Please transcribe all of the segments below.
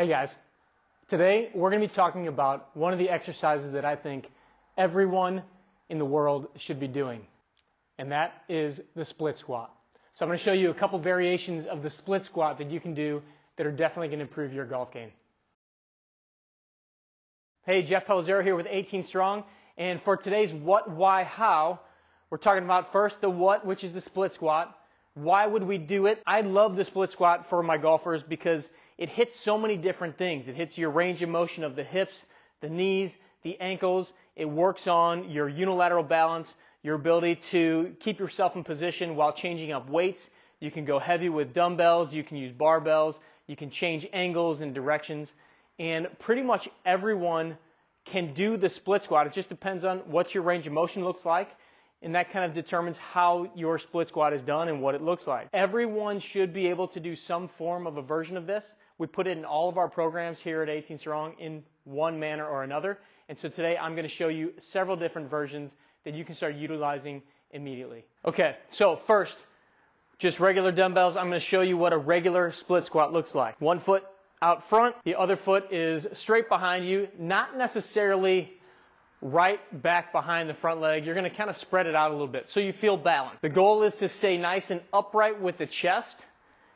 Hey guys, today we're going to be talking about one of the exercises that I think everyone in the world should be doing, and that is the split squat. So I'm going to show you a couple variations of the split squat that you can do that are definitely going to improve your golf game. Hey, Jeff PELIZZARO here with 18 Strong, and for today's what, why, how, we're talking about first the what, which is the split squat. Why would we do it? I love the split squat for my golfers because it hits so many different things. It hits your range of motion of the hips, the knees, the ankles. It works on your unilateral balance, your ability to keep yourself in position while changing up weights. You can go heavy with dumbbells. You can use barbells. You can change angles and directions. And pretty much everyone can do the split squat. It just depends on what your range of motion looks like. And that kind of determines how your split squat is done and what it looks like. Everyone should be able to do some form of a version of this. We put it in all of our programs here at 18 Strong in one manner or another. And so today I'm going to show you several different versions that you can start utilizing immediately. Okay, so first, just regular dumbbells. I'm going to show you what a regular split squat looks like. One foot out front, the other foot is straight behind you, not necessarily right back behind the front leg. You're going to kind of spread it out a little bit so you feel balanced. The goal is to stay nice and upright with the chest.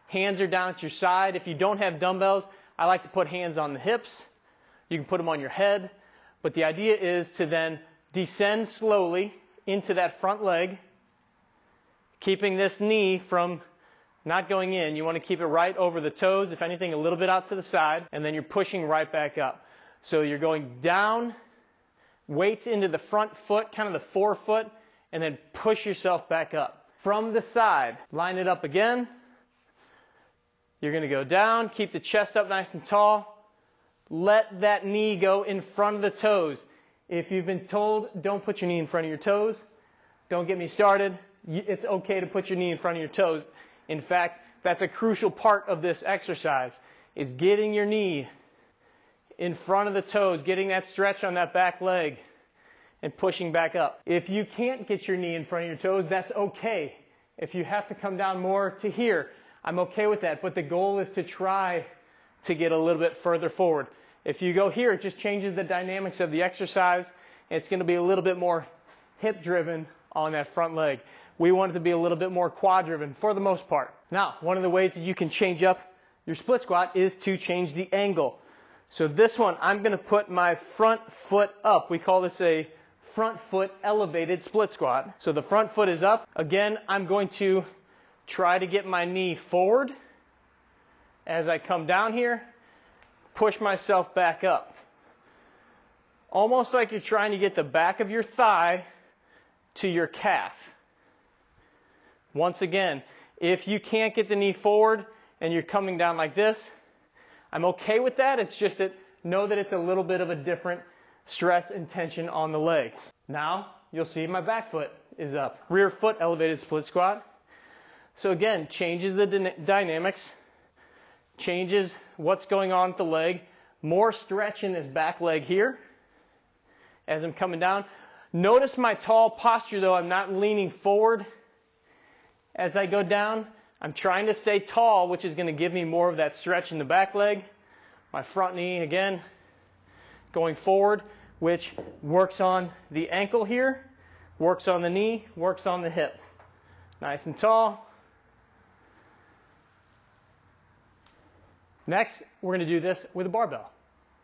Hands are down at your side. If you don't have dumbbells, I like to put hands on the hips. You can put them on your head. But the idea is to then descend slowly into that front leg, keeping this knee from not going in. You want to keep it right over the toes, if anything, a little bit out to the side, and then you're pushing right back up. So you're going down, weights into the front foot, kind of the forefoot, and then push yourself back up. From the side, line it up again. You're going to go down, keep the chest up nice and tall. Let that knee go in front of the toes. If you've been told don't put your knee in front of your toes, don't get me started. It's okay to put your knee in front of your toes. In fact, that's a crucial part of this exercise, is getting your knee in front of the toes, getting that stretch on that back leg and pushing back up. If you can't get your knee in front of your toes, that's okay. If you have to come down more to here, I'm okay with that, but the goal is to try to get a little bit further forward. If you go here, it just changes the dynamics of the exercise. It's going to be a little bit more hip driven on that front leg. We want it to be a little bit more quad driven for the most part. Now, one of the ways that you can change up your split squat is to change the angle. So this one, I'm going to put my front foot up. We call this a front foot elevated split squat. So the front foot is up. Again, I'm going to try to get my knee forward as I come down here, push myself back up. Almost like you're trying to get the back of your thigh to your calf. Once again, if you can't get the knee forward and you're coming down like this, I'm okay with that. It's just that know that it's a little bit of a different stress and tension on the leg. Now you'll see my back foot is up. Rear foot elevated split squat. So again, changes the dynamics, changes what's going on with the leg. More stretch in this back leg here as I'm coming down. Notice my tall posture though. I'm not leaning forward as I go down. I'm trying to stay tall, which is going to give me more of that stretch in the back leg. My front knee again going forward, which works on the ankle here, works on the knee, works on the hip. Nice and tall. Next, we're going to do this with a barbell.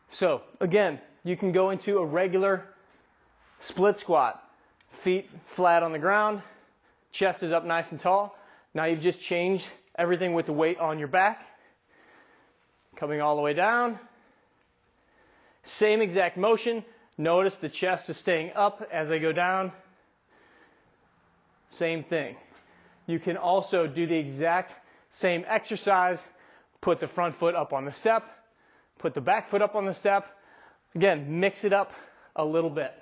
So again, you can go into a regular split squat. Feet flat on the ground, chest is up nice and tall. Now you've just changed everything with the weight on your back. Coming all the way down. Same exact motion. Notice the chest is staying up as I go down. Same thing. You can also do the exact same exercise. Put the front foot up on the step. Put the back foot up on the step. Again, mix it up a little bit.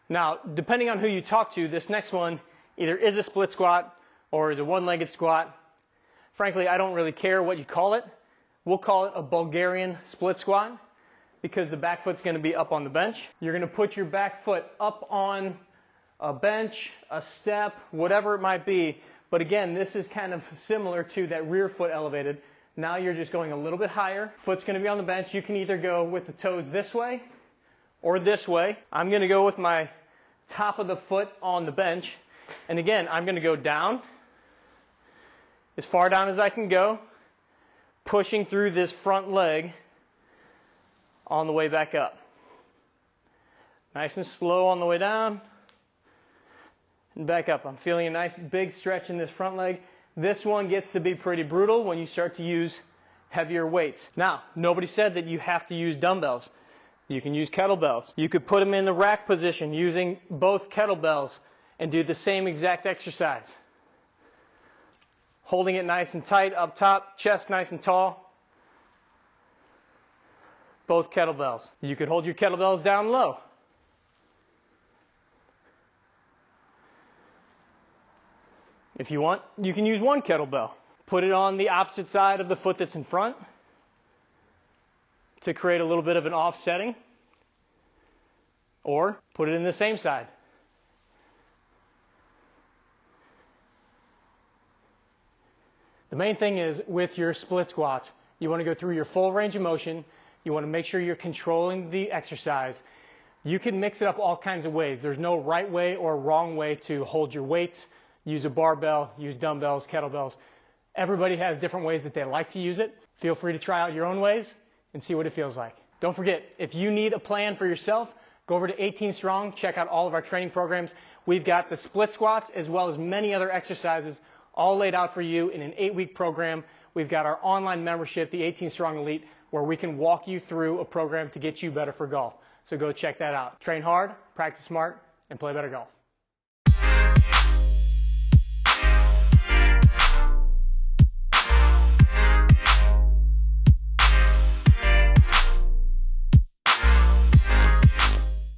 Now, depending on who you talk to, this next one either is a split squat or is a one-legged squat. Frankly, I don't really care what you call it. We'll call it a Bulgarian split squat because the back foot's going to be up on the bench. You're going to put your back foot up on a bench, a step, whatever it might be. But again, this is kind of similar to that rear foot elevated. Now you're just going a little bit higher. Foot's going to be on the bench. You can either go with the toes this way or this way. I'm going to go with my top of the foot on the bench. And again, I'm going to go down, as far down as I can go, pushing through this front leg on the way back up. Nice and slow on the way down and back up. I'm feeling a nice big stretch in this front leg. This one gets to be pretty brutal when you start to use heavier weights. Now, nobody said that you have to use dumbbells. You can use kettlebells. You could put them in the rack position using both kettlebells and do the same exact exercise. Holding it nice and tight up top, chest nice and tall. Both kettlebells. You could hold your kettlebells down low. If you want, you can use one kettlebell. Put it on the opposite side of the foot that's in front to create a little bit of an offsetting, or put it in the same side. The main thing is with your split squats, you want to go through your full range of motion. You want to make sure you're controlling the exercise. You can mix it up all kinds of ways. There's no right way or wrong way to hold your weights. Use a barbell, use dumbbells, kettlebells. Everybody has different ways that they like to use it. Feel free to try out your own ways and see what it feels like. Don't forget, if you need a plan for yourself, go over to 18 Strong, check out all of our training programs. We've got the split squats as well as many other exercises all laid out for you in an 8-week program. We've got our online membership, the 18 Strong Elite, where we can walk you through a program to get you better for golf. So go check that out. Train hard, practice smart, and play better golf.